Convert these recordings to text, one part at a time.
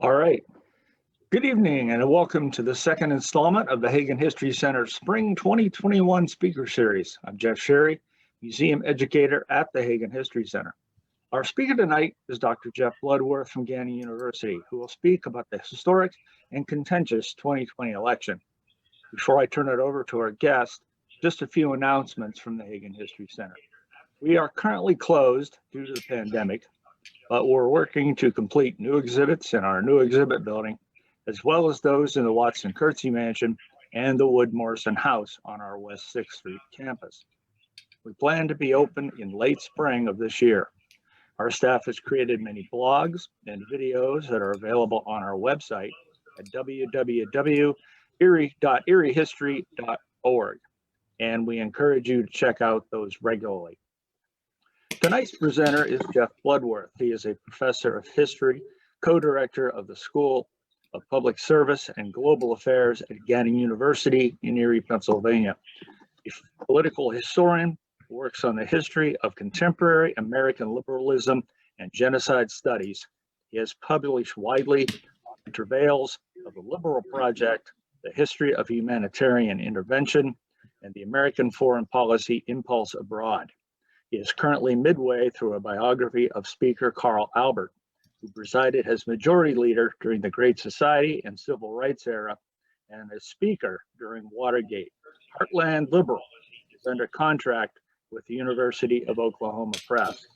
All right. Good evening and welcome to the second installment of the Hagen History Center Spring 2021 Speaker Series. I'm Jeff Sherry, Museum Educator at the Hagen History Center. Our speaker tonight is Dr. Jeff Bloodworth from Gannon University, who will speak about the historic and contentious 2020 election. Before I turn it over to our guest, just a few announcements from the Hagen History Center. We are currently closed due to the pandemic, but we're working to complete new exhibits in our new exhibit building, as well as those in the Watson Curtsey Mansion and the Wood Morrison House on our West 6th Street campus. We plan to be open in late spring of this year. Our staff has created many blogs and videos that are available on our website at www.eriehistory.org, and we encourage you to check out those regularly. Tonight's presenter is Jeff Bloodworth. He is a professor of history, co-director of the School of Public Service and Global Affairs at Gannon University in Erie, Pennsylvania. A political historian, works on the history of contemporary American liberalism and genocide studies. He has published widely on the travails of the Liberal Project, the history of humanitarian intervention, and the American foreign policy impulse abroad. He is currently midway through a biography of Speaker Carl Albert, who presided as majority leader during the Great Society and Civil Rights era, and as Speaker during Watergate. Heartland Liberal is under contract with the University of Oklahoma Press.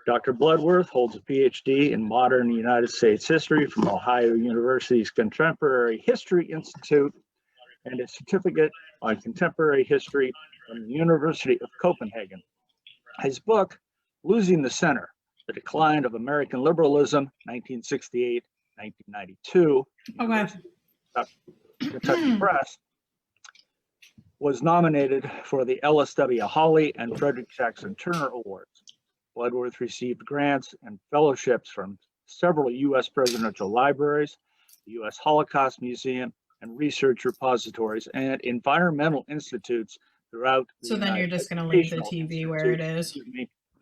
Dr. Bloodworth holds a PhD in modern United States history from Ohio University's Contemporary History Institute and a certificate on contemporary history from the University of Copenhagen. His book, Losing the Center, The Decline of American Liberalism, 1968-1992, Kentucky Press, was nominated for the L.S.W. Hawley and Frederick Jackson Turner Awards. Bloodworth received grants and fellowships from several U.S. presidential libraries, the U.S. Holocaust Museum, and research repositories and environmental institutes throughout the So then you're just going to leave the TV where it is.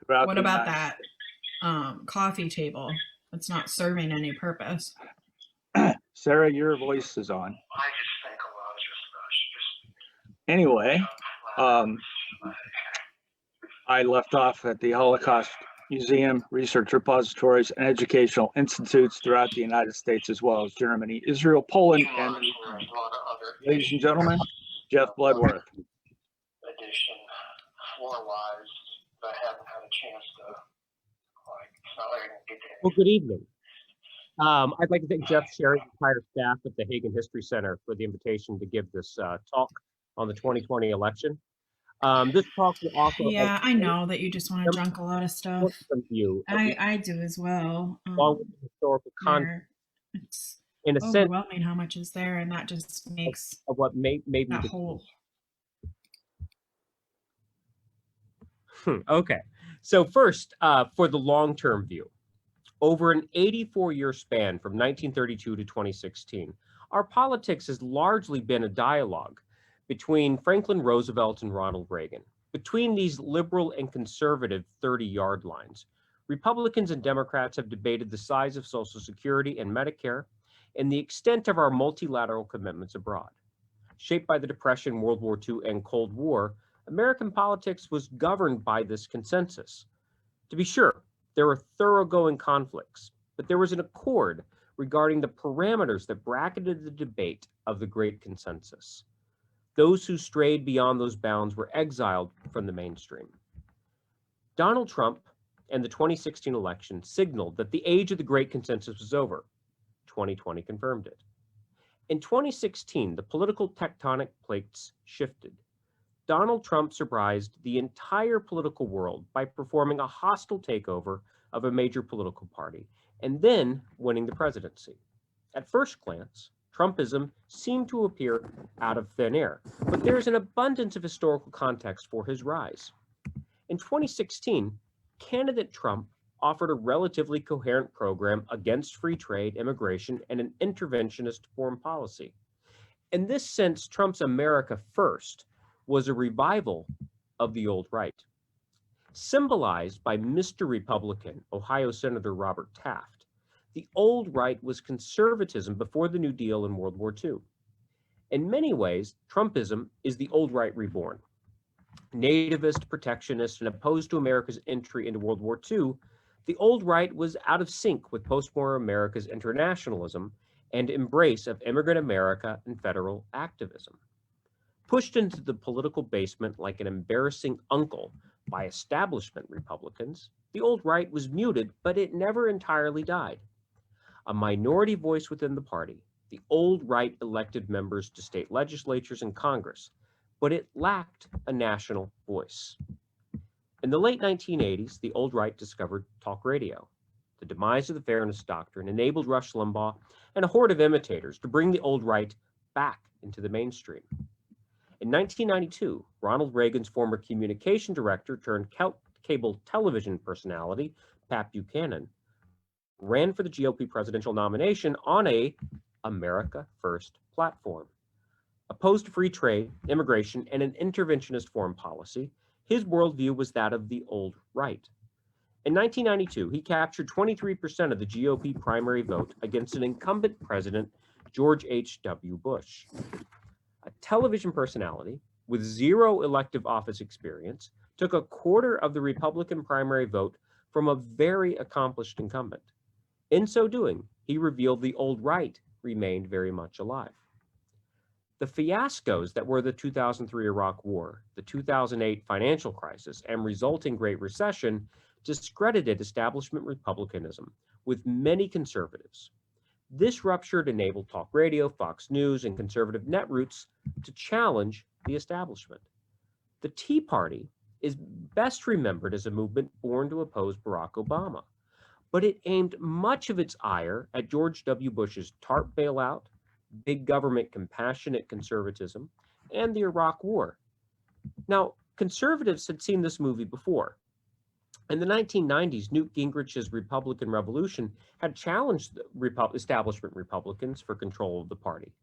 What about that coffee table? It's not serving any purpose. Sarah, your voice is on. I just think a lot of Anyway, I left off at the Holocaust Museum, research repositories, and educational institutes throughout the United States, as well as Germany, Israel, Poland, and ladies and gentlemen, Jeff Bloodworth. Edition, floor-wise, but I haven't had a chance to, it's not like I can get there. Well, good evening. I'd like to thank Jeff Sherry and the entire staff at the Hagen History Center for the invitation to give this talk on the 2020 election. This talk will also— Yeah, I know that you just want to junk a lot of stuff. I do as well. Along with the historical context. It's in a overwhelming sense how much is there, and that just makes of what may be that whole. Okay, so first, for the long-term view, over an 84-year span from 1932 to 2016, our politics has largely been a dialogue between Franklin Roosevelt and Ronald Reagan. Between these liberal and conservative 30-yard lines, Republicans and Democrats have debated the size of Social Security and Medicare and the extent of our multilateral commitments abroad. Shaped by the Depression, World War II, and Cold War, American politics was governed by this consensus. To be sure, there were thoroughgoing conflicts, but there was an accord regarding the parameters that bracketed the debate of the great consensus. Those who strayed beyond those bounds were exiled from the mainstream. Donald Trump and the 2016 election signaled that the age of the great consensus was over. 2020 confirmed it. In 2016, the political tectonic plates shifted. Donald Trump surprised the entire political world by performing a hostile takeover of a major political party and then winning the presidency. At first glance, Trumpism seemed to appear out of thin air, but there is an abundance of historical context for his rise. In 2016, candidate Trump offered a relatively coherent program against free trade, immigration, and an interventionist foreign policy. In this sense, Trump's America First was a revival of the old right. Symbolized by Mr. Republican, Ohio Senator Robert Taft, The old right was conservatism before the New Deal in World War II. In many ways, Trumpism is the old right reborn. Nativist, protectionist, and opposed to America's entry into World War II, the old right was out of sync with post-war America's internationalism and embrace of immigrant America and federal activism. Pushed into the political basement like an embarrassing uncle by establishment Republicans, the old right was muted, but it never entirely died. A minority voice within the party, the old right elected members to state legislatures and Congress, but it lacked a national voice. In the late 1980s, the old right discovered talk radio. The demise of the Fairness Doctrine enabled Rush Limbaugh and a horde of imitators to bring the old right back into the mainstream. In 1992, Ronald Reagan's former communication director turned cable television personality, Pat Buchanan, ran for the GOP presidential nomination on a America First platform. Opposed to free trade, immigration, and an interventionist foreign policy, his worldview was that of the old right. In 1992, he captured 23% of the GOP primary vote against an incumbent president, George H.W. Bush. A television personality with zero elective office experience took a quarter of the Republican primary vote from a very accomplished incumbent. In so doing, he revealed the old right remained very much alive. The fiascos that were the 2003 Iraq War, the 2008 financial crisis, and resulting Great Recession discredited establishment republicanism with many conservatives. This rupture enabled talk radio, Fox News, and conservative netroots to challenge the establishment. The Tea Party is best remembered as a movement born to oppose Barack Obama, but it aimed much of its ire at George W. Bush's TARP bailout, big government compassionate conservatism, and the Iraq War. Now, conservatives had seen this movie before. In the 1990s, Newt Gingrich's Republican Revolution had challenged the establishment Republicans for control of the party.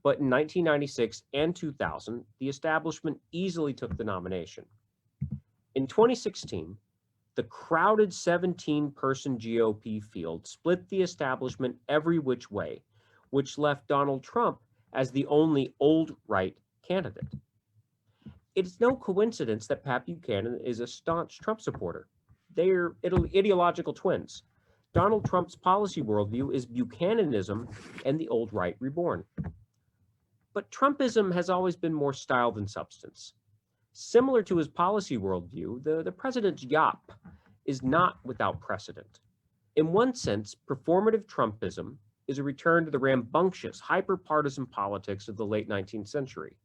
But in 1996 and 2000, the establishment easily took the nomination. In 2016, the crowded 17-person GOP field split the establishment every which way, which left Donald Trump as the only old right candidate. It's no coincidence that Pat Buchanan is a staunch Trump supporter. They're ideological twins. Donald Trump's policy worldview is Buchananism and the old right reborn. But Trumpism has always been more style than substance. Similar to his policy worldview, the president's yop is not without precedent. In one sense, performative Trumpism is a return to the rambunctious, hyper-partisan politics of the late 19th century.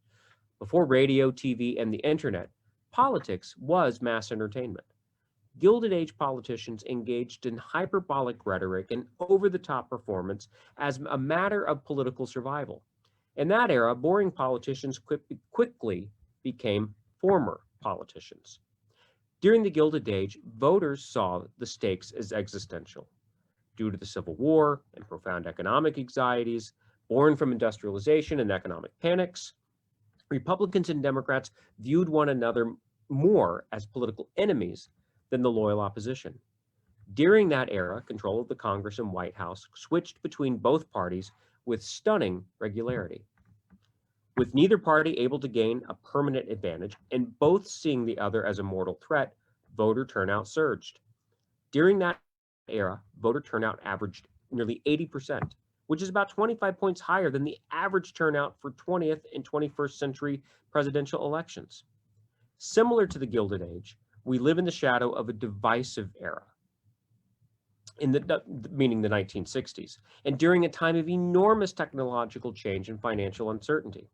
Before radio, TV, and the internet, politics was mass entertainment. Gilded Age politicians engaged in hyperbolic rhetoric and over-the-top performance as a matter of political survival. In that era, boring politicians quickly became former politicians. During the Gilded Age, voters saw the stakes as existential. Due to the Civil War and profound economic anxieties born from industrialization and economic panics, Republicans and Democrats viewed one another more as political enemies than the loyal opposition. During that era, control of the Congress and White House switched between both parties with stunning regularity. With neither party able to gain a permanent advantage and both seeing the other as a mortal threat, voter turnout surged. During that era, voter turnout averaged nearly 80%, which is about 25 points higher than the average turnout for 20th and 21st century presidential elections. Similar to the Gilded Age, we live in the shadow of a divisive era, meaning the 1960s, and during a time of enormous technological change and financial uncertainty.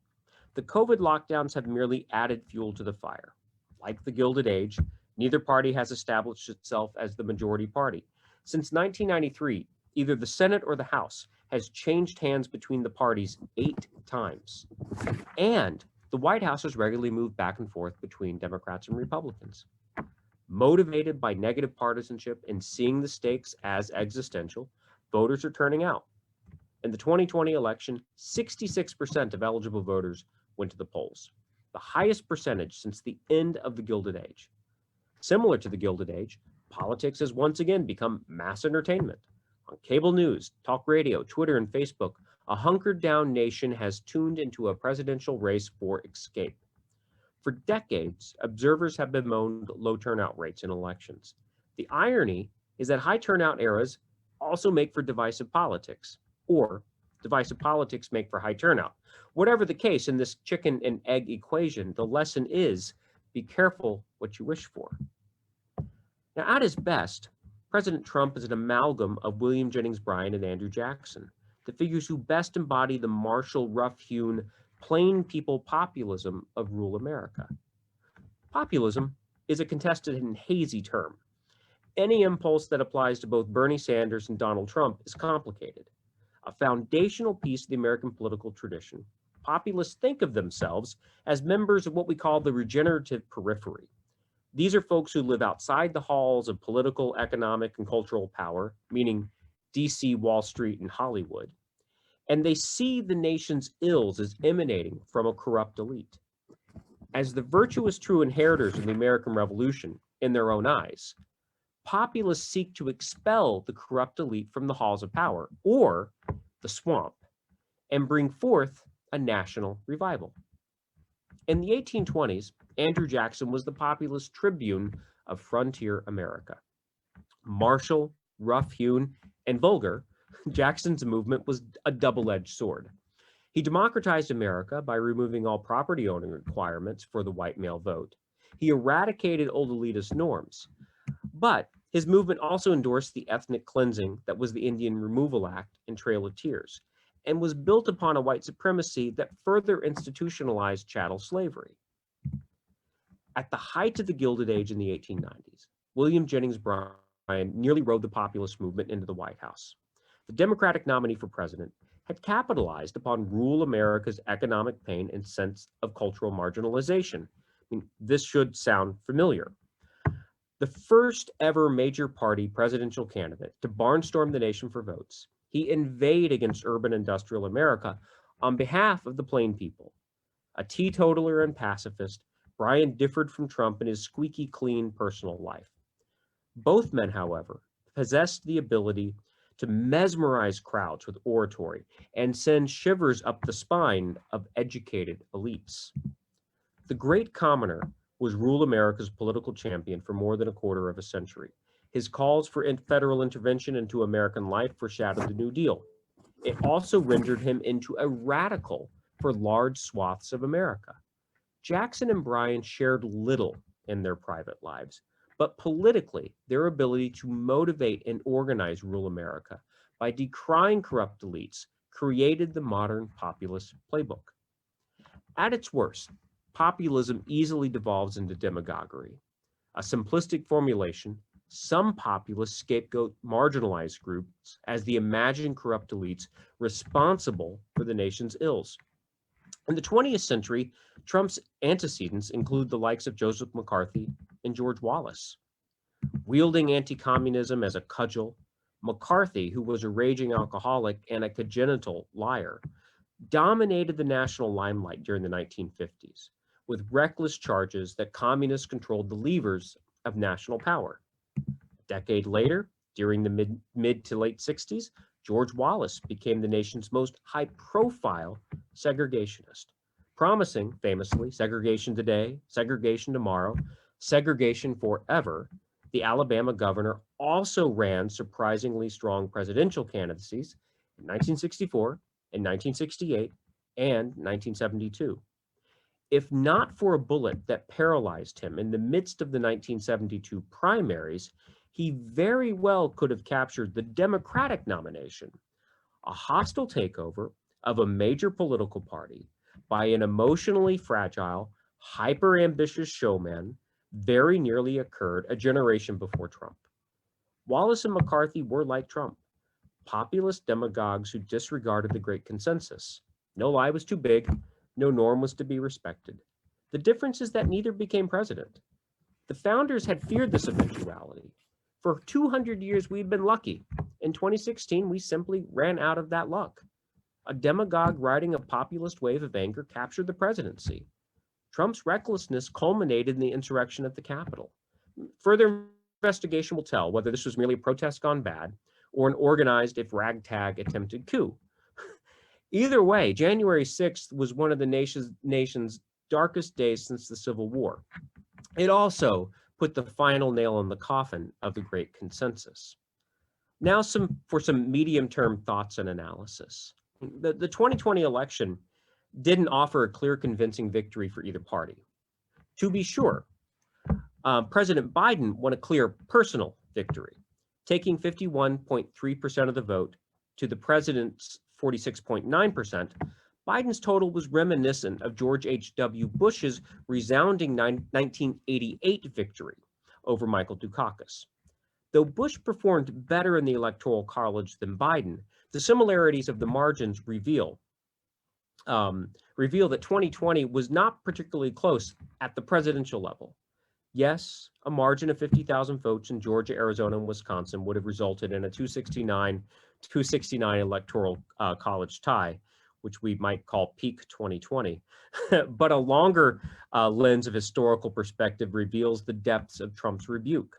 The COVID lockdowns have merely added fuel to the fire. Like the Gilded Age, neither party has established itself as the majority party. Since 1993, either the Senate or the House has changed hands between the parties 8 times. And the White House has regularly moved back and forth between Democrats and Republicans. Motivated by negative partisanship and seeing the stakes as existential, voters are turning out. In the 2020 election, 66% of eligible voters went to the polls, the highest percentage since the end of the Gilded Age. Similar to the Gilded Age, politics has once again become mass entertainment. On cable news, talk radio, Twitter, and Facebook, a hunkered down nation has tuned into a presidential race for escape. For decades, observers have bemoaned low turnout rates in elections. The irony is that high turnout eras also make for divisive politics, or divisive politics make for high turnout. Whatever the case in this chicken and egg equation, the lesson is be careful what you wish for. Now, at his best, President Trump is an amalgam of William Jennings Bryan and Andrew Jackson, the figures who best embody the martial, rough-hewn, plain people populism of rural America. Populism is a contested and hazy term. Any impulse that applies to both Bernie Sanders and Donald Trump is complicated. A foundational piece of the American political tradition, populists think of themselves as members of what we call the regenerative periphery. These are folks who live outside the halls of political, economic, and cultural power, meaning DC, Wall Street, and Hollywood. And they see the nation's ills as emanating from a corrupt elite. As the virtuous true inheritors of the American Revolution, in their own eyes, populists seek to expel the corrupt elite from the halls of power, or the swamp, and bring forth a national revival. In the 1820s, Andrew Jackson was the populist tribune of frontier America. Martial, rough-hewn, and vulgar, Jackson's movement was a double-edged sword. He democratized America by removing all property owning requirements for the white male vote. He eradicated old elitist norms. But his movement also endorsed the ethnic cleansing that was the Indian Removal Act and Trail of Tears, and was built upon a white supremacy that further institutionalized chattel slavery. At the height of the Gilded Age in the 1890s, William Jennings Bryan nearly rode the populist movement into the White House. The Democratic nominee for president had capitalized upon rural America's economic pain and sense of cultural marginalization. This should sound familiar. The first ever major party presidential candidate to barnstorm the nation for votes, he inveighed against urban industrial America on behalf of the plain people. A teetotaler and pacifist, Bryan differed from Trump in his squeaky clean personal life. Both men, however, possessed the ability to mesmerize crowds with oratory and send shivers up the spine of educated elites. The great commoner was rural America's political champion for more than a quarter of a century. His calls for federal intervention into American life foreshadowed the New Deal. It also rendered him into a radical for large swaths of America. Jackson and Bryan shared little in their private lives, but politically, their ability to motivate and organize rural America by decrying corrupt elites created the modern populist playbook. At its worst, populism easily devolves into demagoguery. A simplistic formulation, some populists scapegoat marginalized groups as the imagined corrupt elites responsible for the nation's ills. In the 20th century, Trump's antecedents include the likes of Joseph McCarthy and George Wallace. Wielding anti-communism as a cudgel, McCarthy, who was a raging alcoholic and a congenital liar, dominated the national limelight during the 1950s, with reckless charges that communists controlled the levers of national power. A decade later, during the mid to late 60s, George Wallace became the nation's most high-profile segregationist, promising, famously, segregation today, segregation tomorrow, segregation forever. The Alabama governor also ran surprisingly strong presidential candidacies in 1964, in 1968, and 1972. If not for a bullet that paralyzed him in the midst of the 1972 primaries, he very well could have captured the Democratic nomination, a hostile takeover of a major political party by an emotionally fragile, hyper-ambitious showman very nearly occurred a generation before Trump. Wallace and McCarthy were like Trump, populist demagogues who disregarded the great consensus. No lie was too big, no norm was to be respected. The difference is that neither became president. The founders had feared this eventuality. For 200 years, we'd been lucky. In 2016, we simply ran out of that luck. A demagogue riding a populist wave of anger captured the presidency. Trump's recklessness culminated in the insurrection at the Capitol. Further investigation will tell whether this was merely a protest gone bad or an organized, if ragtag, attempted coup. Either way, January 6th was one of the nation's darkest days since the Civil War. It also put the final nail in the coffin of the Great Consensus. Now for some medium-term thoughts and analysis. The 2020 election didn't offer a clear, convincing victory for either party. To be sure, President Biden won a clear personal victory, taking 51.3% of the vote to the president's 46.9%. Biden's total was reminiscent of George H.W. Bush's resounding 1988 victory over Michael Dukakis. Though Bush performed better in the Electoral College than Biden, the similarities of the margins reveal that 2020 was not particularly close at the presidential level. Yes, a margin of 50,000 votes in Georgia, Arizona, and Wisconsin would have resulted in a 269 electoral college tie, which we might call peak 2020. But a longer lens of historical perspective reveals the depths of Trump's rebuke.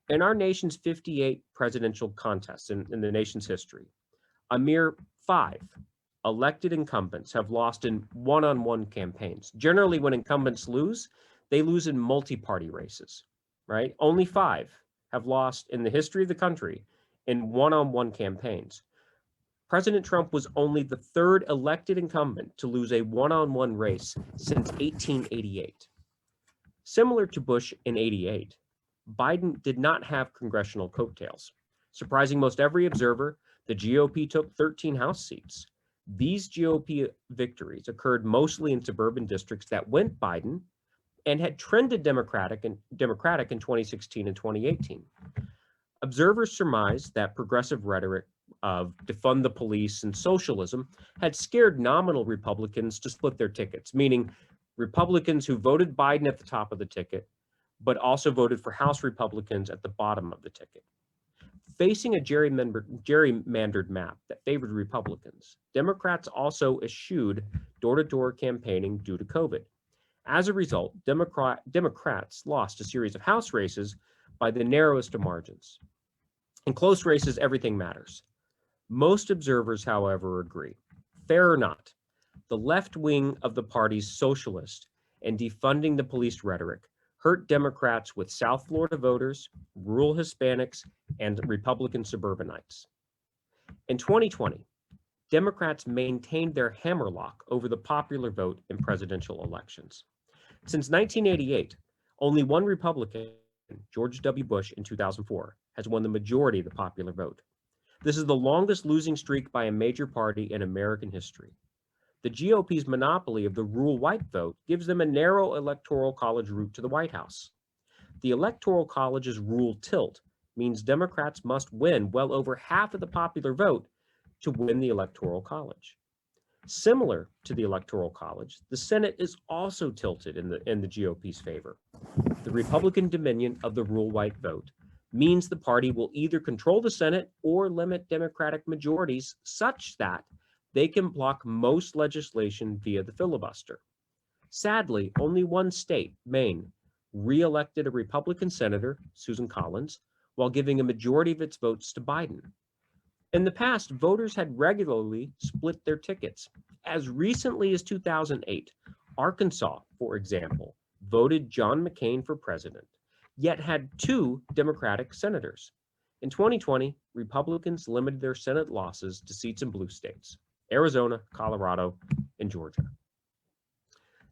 In our nation's 58 presidential contests in the nation's history, a mere 5 elected incumbents have lost in one-on-one campaigns. Generally, when incumbents lose, they lose in multi-party races, right? Only 5 have lost in the history of the country in one-on-one campaigns. President Trump was only the 3rd elected incumbent to lose a one-on-one race since 1888. Similar to Bush in 88, Biden did not have congressional coattails. Surprising most every observer, the GOP took 13 House seats. These GOP victories occurred mostly in suburban districts that went Biden and had trended Democratic in 2016 and 2018. Observers surmised that progressive rhetoric of defund the police and socialism had scared nominal Republicans to split their tickets, meaning Republicans who voted Biden at the top of the ticket, but also voted for House Republicans at the bottom of the ticket. Facing a gerrymandered map that favored Republicans, Democrats also eschewed door-to-door campaigning due to COVID. As a result, Democrats lost a series of House races by the narrowest of margins. In close races, everything matters. Most observers, however, agree, fair or not, the left wing of the party's socialist and defunding the police rhetoric hurt Democrats with South Florida voters, rural Hispanics, and Republican suburbanites. In 2020, Democrats maintained their hammerlock over the popular vote in presidential elections. Since 1988, only one Republican, George W. Bush in 2004, has won the majority of the popular vote. This is the longest losing streak by a major party in American history. The GOP's monopoly of the rural white vote gives them a narrow electoral college route to the White House. The electoral college's rule tilt means Democrats must win well over half of the popular vote to win the electoral college. Similar to the electoral college, the Senate is also tilted in the GOP's favor. The Republican dominion of the rural white vote means the party will either control the Senate or limit Democratic majorities such that they can block most legislation via the filibuster. Sadly, only one state, Maine, re-elected a Republican senator, Susan Collins, while giving a majority of its votes to Biden. In the past, voters had regularly split their tickets. As recently as 2008, Arkansas, for example, voted John McCain for president, yet had 2 Democratic senators. In 2020, Republicans limited their Senate losses to seats in blue states, Arizona, Colorado, and Georgia.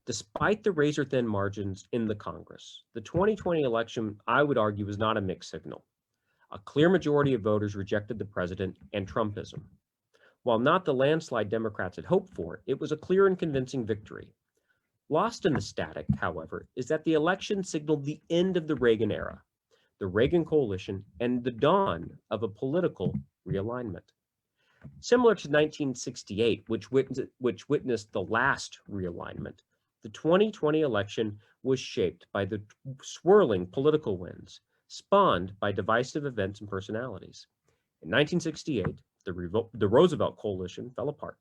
Despite the razor-thin margins in the Congress, the 2020 election, I would argue, was not a mixed signal. A clear majority of voters rejected the president and Trumpism. While not the landslide Democrats had hoped for, it was a clear and convincing victory. Lost in the static, however, is that the election signaled the end of the Reagan era, the Reagan coalition, and the dawn of a political realignment. Similar to 1968, which witnessed the last realignment, the 2020 election was shaped by the swirling political winds, spawned by divisive events and personalities. In 1968, the Roosevelt coalition fell apart,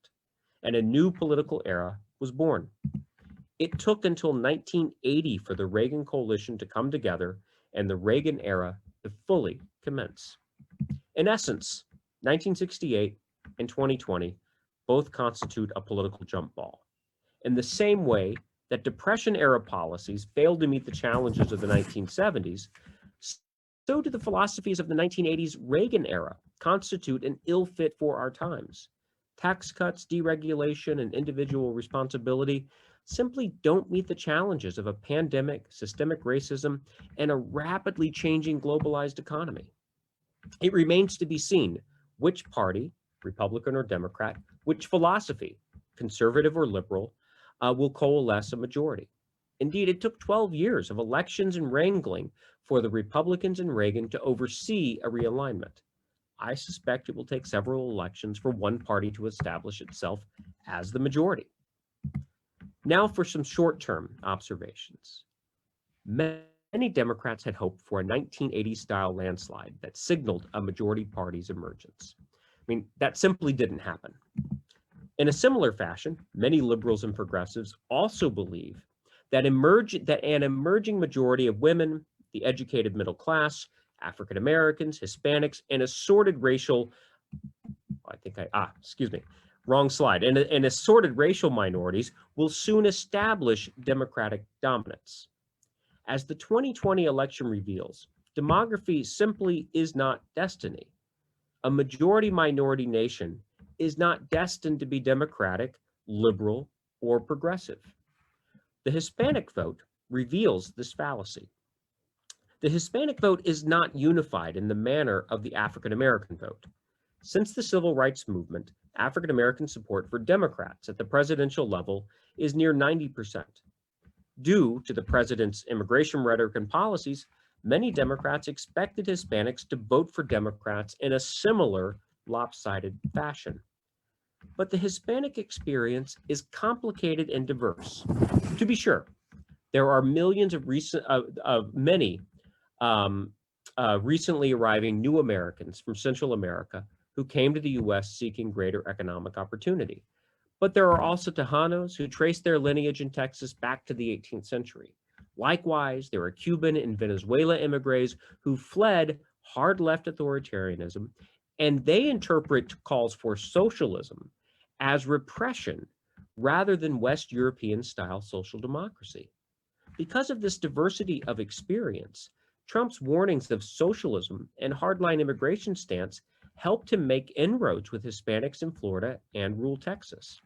and a new political era was born. It took until 1980 for the Reagan coalition to come together and the Reagan era to fully commence. In essence, 1968 and 2020 both constitute a political jump ball. In the same way that Depression-era policies failed to meet the challenges of the 1970s, so do the philosophies of the 1980s Reagan era constitute an ill fit for our times. Tax cuts, deregulation, and individual responsibility simply don't meet the challenges of a pandemic, systemic racism, and a rapidly changing globalized economy. It remains to be seen which party, Republican or Democrat, which philosophy, conservative or liberal, will coalesce a majority. Indeed, it took 12 years of elections and wrangling for the Republicans and Reagan to oversee a realignment. I suspect it will take several elections for one party to establish itself as the majority. Now for some short-term observations. Many Democrats had hoped for a 1980s-style landslide that signaled a majority party's emergence. I mean, that simply didn't happen. In a similar fashion, many liberals and progressives also believe that an emerging majority of women, the educated middle class, African Americans, Hispanics, and assorted racial, wrong slide, and assorted racial minorities will soon establish Democratic dominance. As the 2020 election reveals, demography simply is not destiny. A majority-minority nation is not destined to be democratic, liberal, or progressive. The Hispanic vote reveals this fallacy. The Hispanic vote is not unified in the manner of the African American vote. Since the Civil Rights Movement, African American support for Democrats at the presidential level is near 90%. Due to the president's immigration rhetoric and policies, many Democrats expected Hispanics to vote for Democrats in a similar lopsided fashion. But the Hispanic experience is complicated and diverse. To be sure, there are millions of recently arriving new Americans from Central America who came to the U.S. seeking greater economic opportunity. But there are also Tejanos who trace their lineage in Texas back to the 18th century. Likewise, there are Cuban and Venezuela immigrants who fled hard left authoritarianism, and they interpret calls for socialism as repression rather than West European-style social democracy. Because of this diversity of experience, Trump's warnings of socialism and hardline immigration stance helped him make inroads with Hispanics in Florida and rural Texas.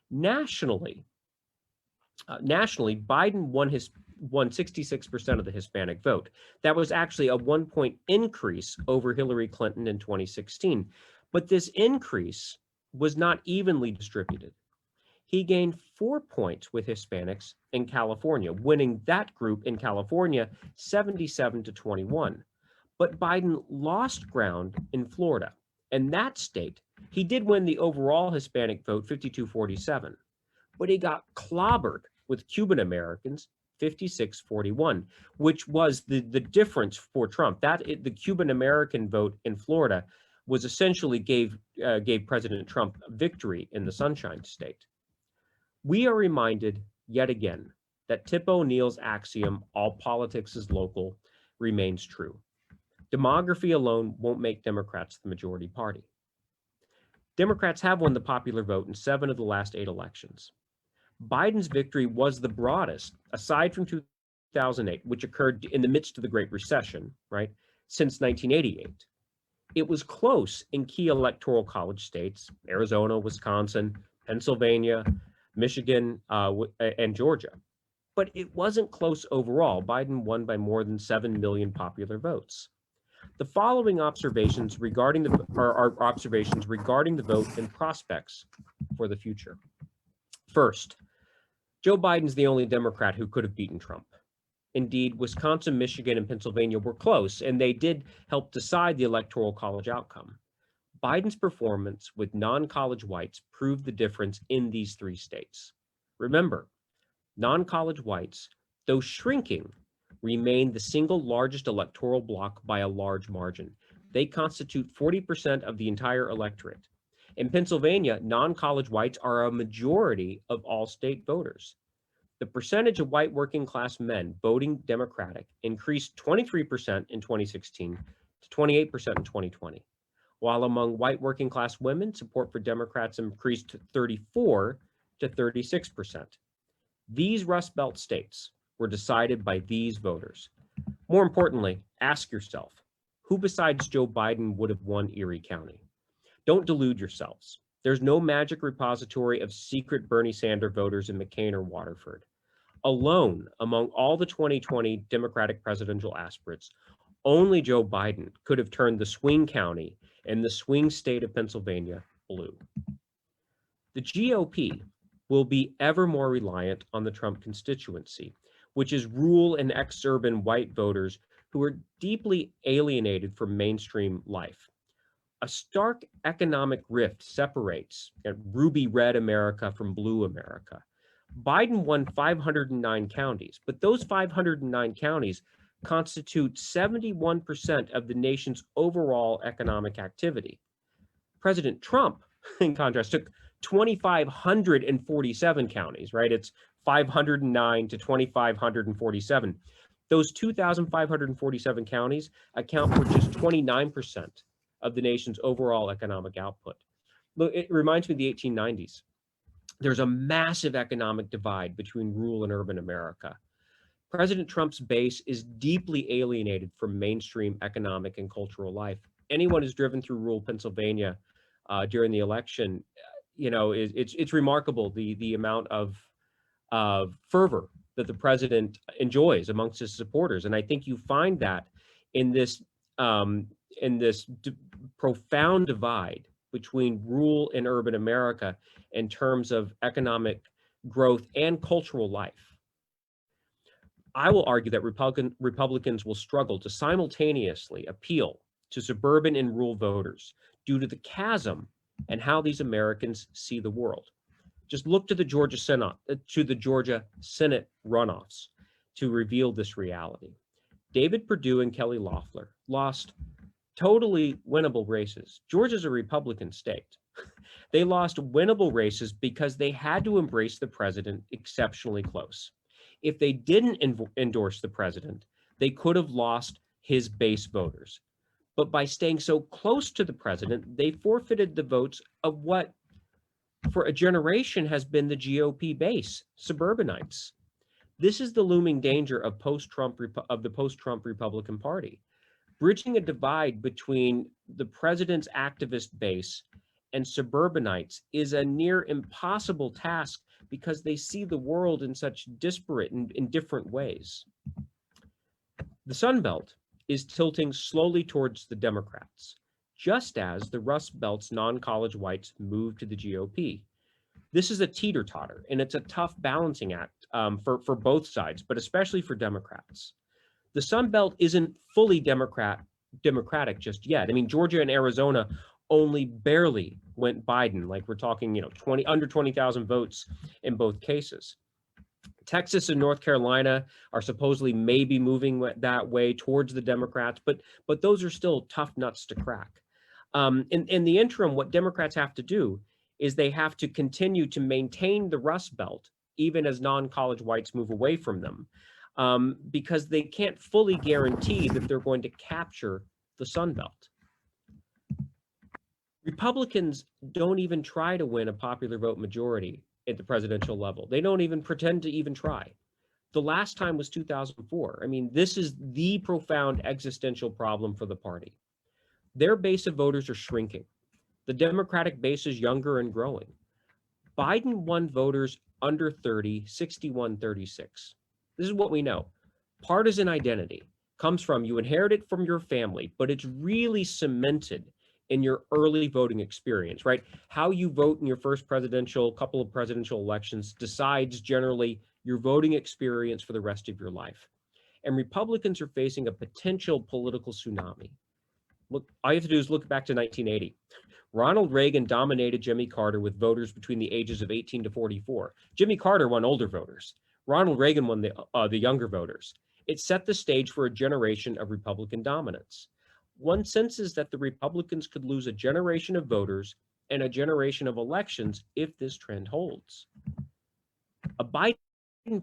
Nationally, Biden won 66% of the Hispanic vote. That was actually a 1-point increase over Hillary Clinton in 2016. But this increase was not evenly distributed. He gained 4 points with Hispanics in California, winning that group in California 77-21. But Biden lost ground in Florida. In that state, he did win the overall Hispanic vote 52-47, but he got clobbered with Cuban Americans 56-41, which was the difference for Trump. The Cuban American vote in Florida was essentially gave President Trump victory in the Sunshine State. We are reminded yet again that Tip O'Neill's axiom, all politics is local, remains true. Demography alone won't make Democrats the majority party. Democrats have won the popular vote in 7 of the last 8 elections. Biden's victory was the broadest, aside from 2008, which occurred in the midst of the Great Recession, right, since 1988. It was close in key electoral college states, Arizona, Wisconsin, Pennsylvania, Michigan, and Georgia. But it wasn't close overall. Biden won by more than 7 million popular votes. The following observations regarding the vote and prospects for the future. First, Joe Biden's the only Democrat who could have beaten Trump. Indeed, Wisconsin, Michigan, and Pennsylvania were close, and they did help decide the electoral college outcome. Biden's performance with non-college whites proved the difference in these 3 states. Remember, non-college whites, though shrinking, remain the single largest electoral bloc by a large margin. They constitute 40% of the entire electorate. In Pennsylvania, non-college whites are a majority of all state voters. The percentage of white working class men voting Democratic increased 23% in 2016 to 28% in 2020. while among white working class women, support for Democrats increased to 34 to 36%. These Rust Belt states were decided by these voters. More importantly, ask yourself, who besides Joe Biden would have won Erie County? Don't delude yourselves. There's no magic repository of secret Bernie Sanders voters in McCain or Waterford. Alone, among all the 2020 Democratic presidential aspirants, only Joe Biden could have turned the swing county and the swing state of Pennsylvania blue. The GOP will be ever more reliant on the Trump constituency, which is rural and ex-urban white voters who are deeply alienated from mainstream life. A stark economic rift separates ruby red America from blue America. Biden won 509 counties, but those 509 counties constitute 71% of the nation's overall economic activity. President Trump, in contrast, took 2,547 counties, right? It's 509 to 2,547. Those 2,547 counties account for just 29% of the nation's overall economic output. Look, it reminds me of the 1890s. There's a massive economic divide between rural and urban America. President Trump's base is deeply alienated from mainstream economic and cultural life. Anyone who's driven through rural Pennsylvania during the election, it's remarkable the amount of fervor that the president enjoys amongst his supporters, and I think you find that in this profound divide between rural and urban America in terms of economic growth and cultural life. I will argue that Republicans will struggle to simultaneously appeal to suburban and rural voters due to the chasm and how these Americans see the world. Just look to the Georgia Senate runoffs to reveal this reality. David Perdue and Kelly Loeffler lost totally winnable races. Georgia's a Republican state. They lost winnable races because they had to embrace the president exceptionally close. If they didn't endorse the president, they could have lost his base voters. But by staying so close to the president, they forfeited the votes of what for a generation has been the GOP base, suburbanites. This is the looming danger of the post-Trump Republican Party. Bridging a divide between the president's activist base and suburbanites is a near impossible task because they see the world in such disparate and in different ways. The Sun Belt is tilting slowly towards the Democrats, just as the Rust Belt's non-college whites move to the GOP. This is a teeter-totter, and it's a tough balancing act for both sides, but especially for Democrats. The Sun Belt isn't fully Democratic just yet. I mean, Georgia and Arizona only barely went Biden, like we're talking, under 20,000 votes in both cases. Texas and North Carolina are supposedly maybe moving that way towards the Democrats, but those are still tough nuts to crack. In the interim, what Democrats have to do is they have to continue to maintain the Rust Belt, even as non-college whites move away from them, because they can't fully guarantee that they're going to capture the Sun Belt. Republicans don't even try to win a popular vote majority at the presidential level. They don't even pretend to even try. The last time was 2004. I mean, this is the profound existential problem for the party. Their base of voters are shrinking. The Democratic base is younger and growing. Biden won voters under 30, 61-36. This is what we know. Partisan identity comes from, you inherit it from your family, but it's really cemented in your early voting experience, right? How you vote in your first couple of presidential elections decides generally your voting experience for the rest of your life. And Republicans are facing a potential political tsunami. Look, all you have to do is look back to 1980. Ronald Reagan dominated Jimmy Carter with voters between the ages of 18 to 44. Jimmy Carter won older voters. Ronald Reagan won the younger voters. It set the stage for a generation of Republican dominance. One senses that the Republicans could lose a generation of voters and a generation of elections if this trend holds. A Biden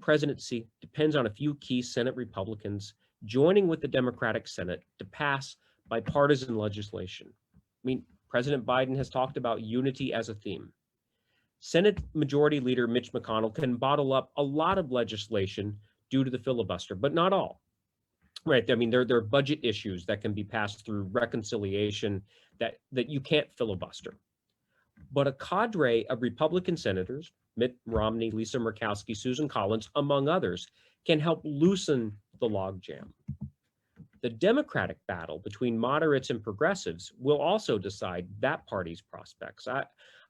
presidency depends on a few key Senate Republicans joining with the Democratic Senate to pass bipartisan legislation. mean, President Biden has talked about unity as a theme. Senate Majority Leader Mitch McConnell can bottle up a lot of legislation due to the filibuster, but not all. Right. I mean, there are budget issues that can be passed through reconciliation that you can't filibuster. But a cadre of Republican senators, Mitt Romney, Lisa Murkowski, Susan Collins, among others, can help loosen the logjam. The Democratic battle between moderates and progressives will also decide that party's prospects.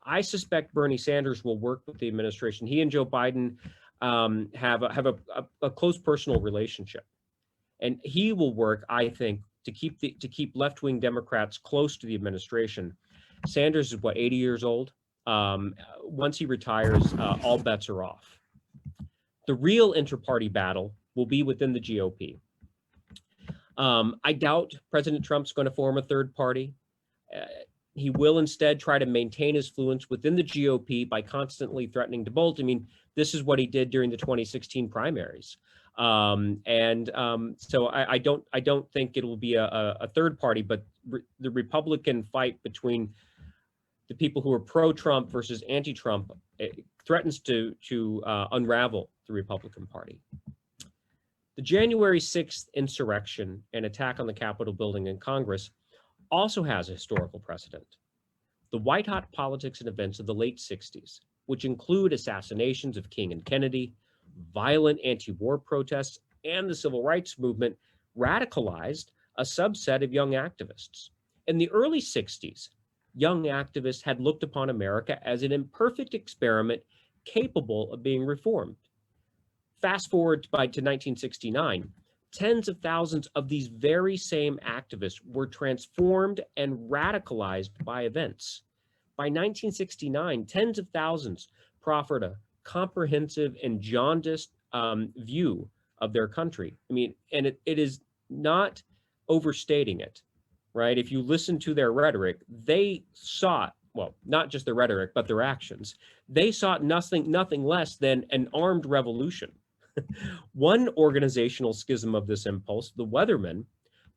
I suspect Bernie Sanders will work with the administration. He and Joe Biden have a close personal relationship, and he will work, I think, to keep left-wing Democrats close to the administration. Sanders is what, 80 years old? Once he retires, all bets are off. The real inter-party battle will be within the GOP. I doubt President Trump's going to form a third party. He will instead try to maintain his influence within the GOP by constantly threatening to bolt. I mean, this is what he did during the 2016 primaries. So I don't think it will be a third party, but the Republican fight between the people who are pro-Trump versus anti-Trump threatens to unravel the Republican Party. The January 6th insurrection and attack on the Capitol building and Congress also has a historical precedent. The white-hot politics and events of the late 60s, which include assassinations of King and Kennedy, violent anti-war protests, and the civil rights movement, radicalized a subset of young activists. In the early 60s, young activists had looked upon America as an imperfect experiment capable of being reformed. Fast forward to 1969, tens of thousands of these very same activists were transformed and radicalized by events. By 1969, tens of thousands proffered a comprehensive and jaundiced view of their country. I mean, and it is not overstating it, right? If you listen to their rhetoric, they sought, well, not just their rhetoric, but their actions. They sought nothing less than an armed revolution. One organizational schism of this impulse, the Weathermen,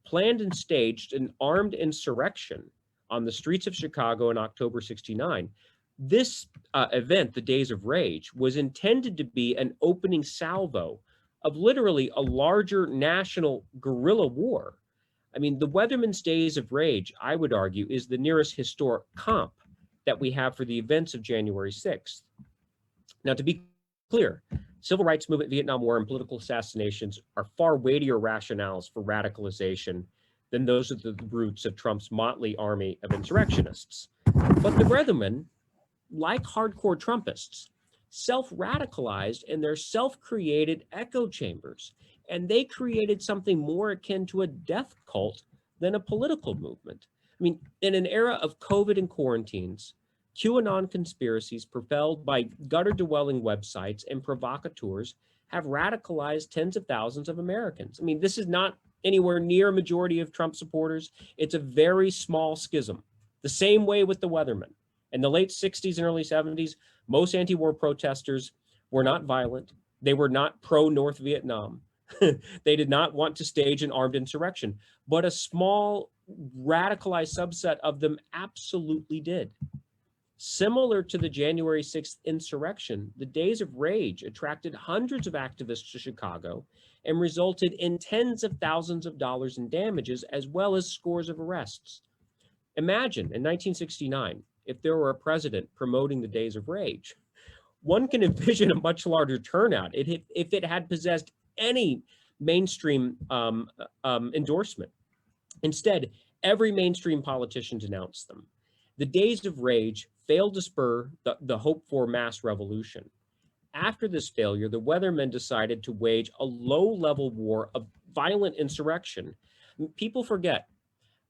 planned and staged an armed insurrection on the streets of Chicago in October '69. This event, the Days of Rage, was intended to be an opening salvo of literally a larger national guerrilla war. I mean, the Weathermen's Days of Rage, I would argue, is the nearest historic comp that we have for the events of January 6th. Now, to be clear, civil rights movement, Vietnam War, and political assassinations are far weightier rationales for radicalization than those of the roots of Trump's motley army of insurrectionists. But the Weathermen, like hardcore Trumpists, self-radicalized in their self-created echo chambers, and they created something more akin to a death cult than a political movement. I mean, in an era of COVID and quarantines, QAnon conspiracies propelled by gutter-dwelling websites and provocateurs have radicalized tens of thousands of Americans. I mean, this is not anywhere near a majority of Trump supporters. It's a very small schism. The same way with the Weathermen. In the late 60s and early 70s, most anti-war protesters were not violent. They were not pro-North Vietnam. They did not want to stage an armed insurrection, but a small radicalized subset of them absolutely did. Similar to the January 6th insurrection, the Days of Rage attracted hundreds of activists to Chicago and resulted in tens of thousands of dollars in damages, as well as scores of arrests. Imagine in 1969, if there were a president promoting the Days of Rage. One can envision a much larger turnout if it had possessed any mainstream endorsement. Instead, every mainstream politician denounced them. The Days of Rage failed to spur the hoped-for mass revolution. After this failure, the Weathermen decided to wage a low-level war of violent insurrection. People forget,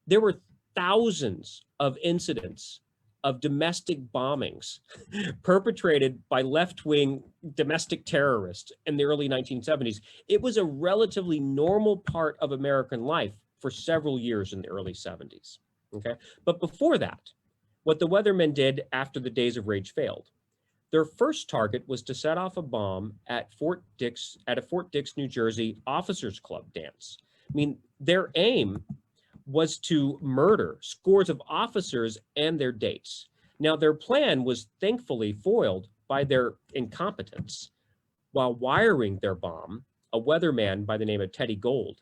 there were thousands of incidents of domestic bombings perpetrated by left-wing domestic terrorists in the early 1970s. It was a relatively normal part of American life for several years in the early 70s, okay? But before that, what the Weathermen did after the Days of Rage failed, their first target was to set off a bomb at a Fort Dix, New Jersey Officers Club dance. I mean, their aim was to murder scores of officers and their dates. Now, their plan was thankfully foiled by their incompetence. While wiring their bomb, a weatherman by the name of Teddy Gold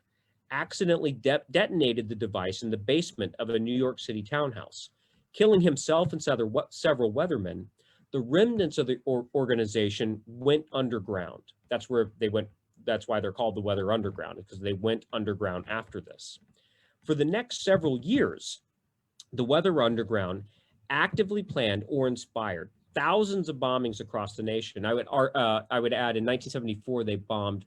accidentally detonated the device in the basement of a New York City townhouse, killing himself and several weathermen. The remnants of the organization went underground. That's where they went. That's why they're called the Weather Underground, because they went underground after this. For the next several years, the Weather Underground actively planned or inspired thousands of bombings across the nation. I would add, in 1974, they bombed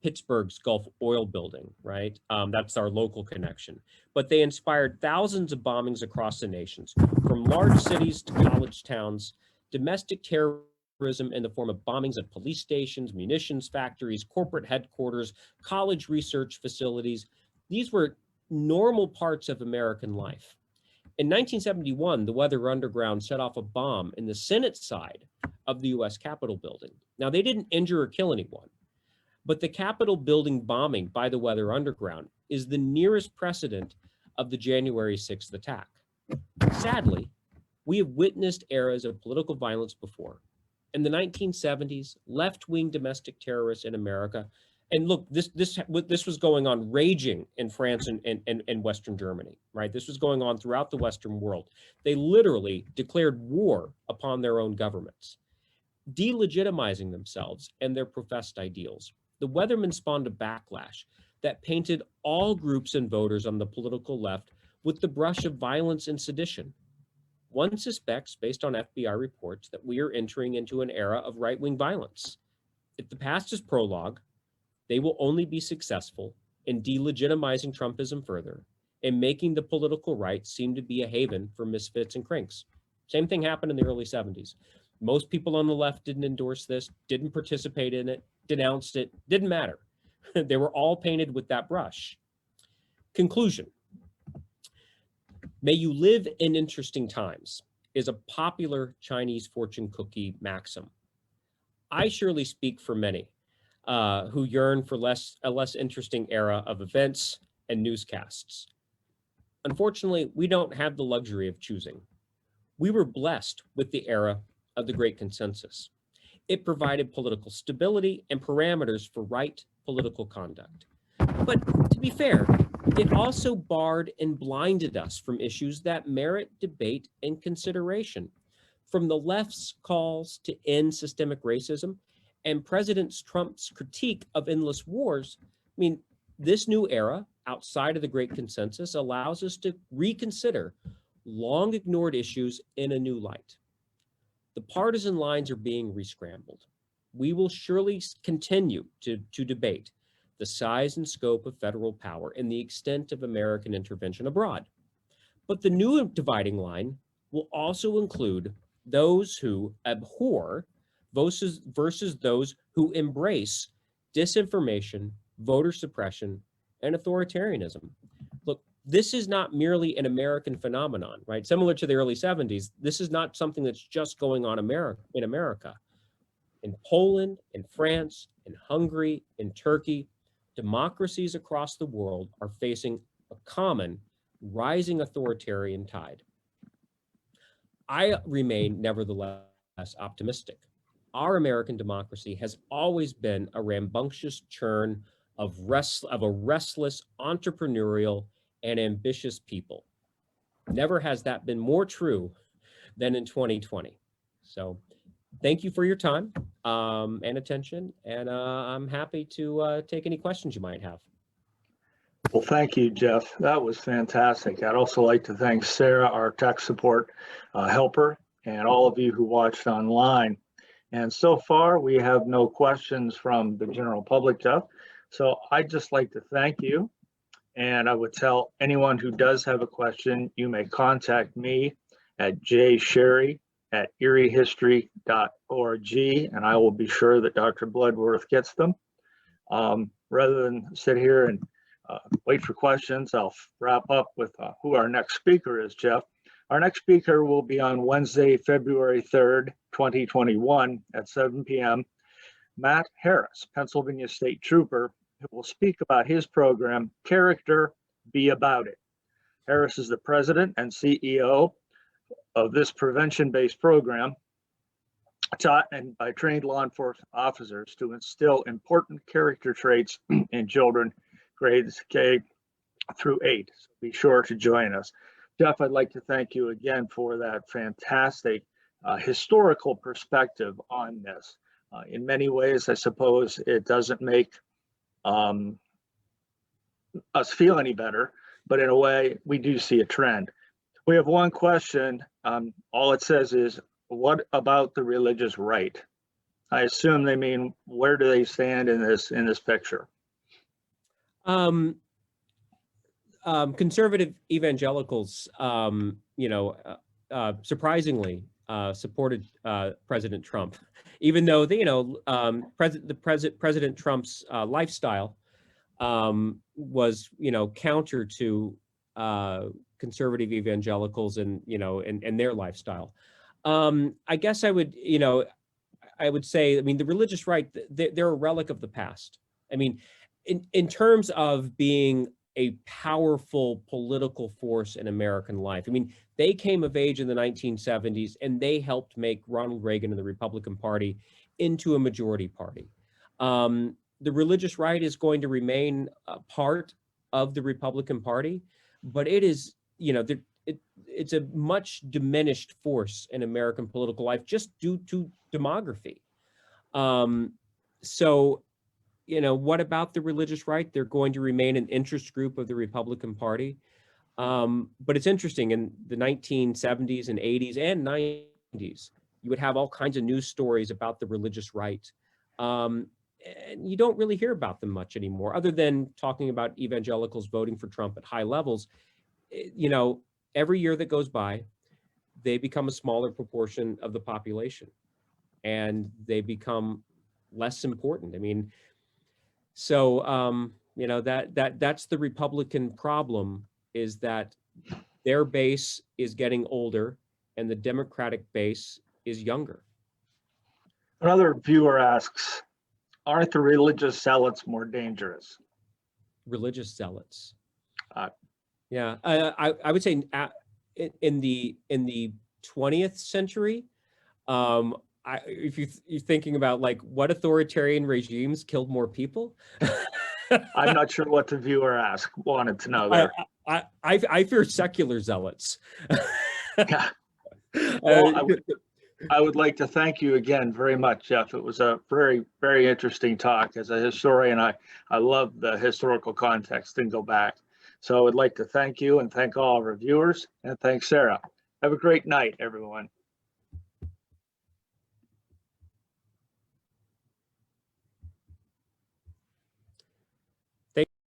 Pittsburgh's Gulf Oil building, right? That's our local connection. But they inspired thousands of bombings across the nations, from large cities to college towns, domestic terrorism in the form of bombings of police stations, munitions factories, corporate headquarters, college research facilities. These were normal parts of American life. In 1971, the Weather Underground set off a bomb in the Senate side of the U.S. Capitol building. Now, they didn't injure or kill anyone, but the Capitol building bombing by the Weather Underground is the nearest precedent of the January 6th attack. Sadly, we have witnessed eras of political violence before. In the 1970s, left-wing domestic terrorists in America, and look, this was going on raging in France and Western Germany, right? This was going on throughout the Western world. They literally declared war upon their own governments, delegitimizing themselves and their professed ideals. The Weathermen spawned a backlash that painted all groups and voters on the political left with the brush of violence and sedition. One suspects, based on FBI reports, that we are entering into an era of right-wing violence. If the past is prologue, they will only be successful in delegitimizing Trumpism further and making the political right seem to be a haven for misfits and cranks. Same thing happened in the early 70s. Most people on the left didn't endorse this, didn't participate in it, denounced it, didn't matter. They were all painted with that brush. Conclusion. May you live in interesting times is a popular Chinese fortune cookie maxim. I surely speak for many who yearn for a less interesting era of events and newscasts. Unfortunately, we don't have the luxury of choosing. We were blessed with the era of the Great Consensus. It provided political stability and parameters for right political conduct. But to be fair, it also barred and blinded us from issues that merit debate and consideration. From the left's calls to end systemic racism and President Trump's critique of endless wars, I mean, this new era outside of the Great Consensus allows us to reconsider long ignored issues in a new light. The partisan lines are being rescrambled. We will surely continue to debate the size and scope of federal power and the extent of American intervention abroad. But the new dividing line will also include those who abhor versus those who embrace disinformation, voter suppression, and authoritarianism. Look, this is not merely an American phenomenon, right? Similar to the early 70s, this is not something that's just going on in America. In Poland, in France, in Hungary, in Turkey, democracies across the world are facing a common rising authoritarian tide. I remain nevertheless optimistic. Our American democracy has always been a rambunctious churn of a restless, entrepreneurial, and ambitious people. Never has that been more true than in 2020. So thank you for your time and attention, and I'm happy to take any questions you might have. Well, thank you, Jeff. That was fantastic. I'd also like to thank Sarah, our tech support helper, and all of you who watched online. And so far, we have no questions from the general public, Jeff. So I'd just like to thank you. And I would tell anyone who does have a question, you may contact me at jsherry@eriehistory.org, and I will be sure that Dr. Bloodworth gets them. Rather than sit here and wait for questions, I'll wrap up with who our next speaker is, Jeff. Our next speaker will be on Wednesday, February 3rd, 2021 at 7 p.m. Matt Harris, Pennsylvania State Trooper, who will speak about his program, Character, Be About It. Harris is the president and CEO of this prevention-based program, taught and by trained law enforcement officers to instill important character traits in children grades K through 8. So be sure to join us. Jeff, I'd like to thank you again for that fantastic historical perspective on this. In many ways, I suppose it doesn't make us feel any better, but in a way, we do see a trend. We have one question. All it says is, what about the religious right? I assume they mean, where do they stand in this picture? Conservative evangelicals, surprisingly, supported President Trump, even though President Trump's lifestyle was counter to conservative evangelicals and their lifestyle. I guess I would say, the religious right, they're a relic of the past. In terms of being a powerful political force in American life. They came of age in the 1970s, and they helped make Ronald Reagan and the Republican Party into a majority party. The religious right is going to remain a part of the Republican Party, but it is, it's a much diminished force in American political life just due to demography. What about the religious right? They're going to remain an interest group of the Republican Party. But it's interesting, in the 1970s and 80s and 90s, you would have all kinds of news stories about the religious right. And you don't really hear about them much anymore, other than talking about evangelicals voting for Trump at high levels. Every year that goes by, they become a smaller proportion of the population, and they become less important. That's the Republican problem, is that their base is getting older and the Democratic base is younger. Another viewer asks, aren't the religious zealots more dangerous? Religious zealots. Uh, Yeah, I would say in the 20th century, if you're thinking about what authoritarian regimes killed more people. I'm not sure what the viewer wanted to know there. I fear secular zealots. Yeah. Well, I would like to thank you again very much, Jeff. It was a very, very interesting talk. As a historian, I love the historical context and go back. So I would like to thank you and thank all of our viewers, and thanks, Sarah. Have a great night, everyone.